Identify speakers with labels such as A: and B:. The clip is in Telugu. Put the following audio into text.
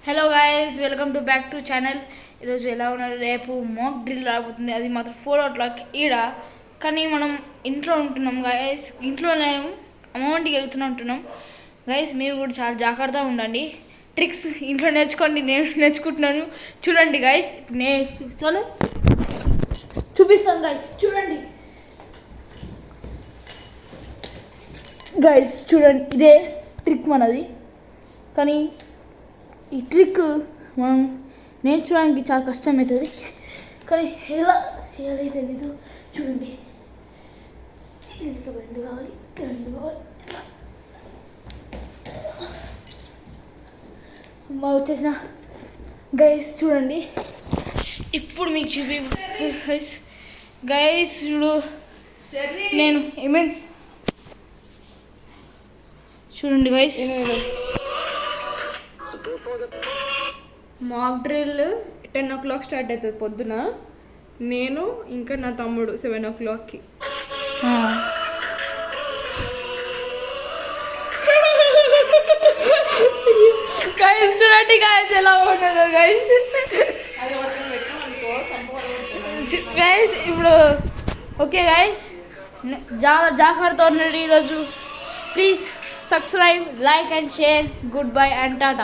A: Hello guys, welcome to back to channel. ఈరోజు ఎలా ఉన్నారు? రేపు మాక్ డ్రిల్ రాబోతుంది. అది మాత్రం 4 o'clock ఈడ. కానీ మనం ఇంట్లో ఉంటున్నాం గైస్. ఇంట్లోనే అమౌంట్కి ఉంటున్నాం గైస్. మీరు కూడా చాలా జాగ్రత్తగా ఉండండి. ట్రిక్స్ ఇంట్లో నేర్చుకోండి. నేను నేర్చుకుంటున్నాను. చూడండి గైస్, నేను చూపిస్తాను గైస్. చూడండి గైస్, చూడండి, ఇదే ట్రిక్ మనది. కానీ ఈ ట్రిక్ మనం నేర్చుకోవడానికి చాలా కష్టమవుతుంది. కానీ ఎలా చేయాలి తెలీదు. చూడండి, రెండు కావాలి. అమ్మా వచ్చేసిన గైస్. చూడండి, ఇప్పుడు మీకు చూపి గైస్. ఇప్పుడు నేను ఏమైంది చూడండి guys.
B: Mock drill 10 o'clock start అవుతుంది పొద్దున. నేను ఇంకా నా తమ్ముడు 7 o'clockకి.
A: గైస్ చూడండి గైస్, ఎలా ఉంటుందో గైస్. గైస్ ఇప్పుడు ఓకే గైస్, చాలా జాగ్రత్త ఉండండి ఈరోజు. Please subscribe, like and share. Good bye and Tata.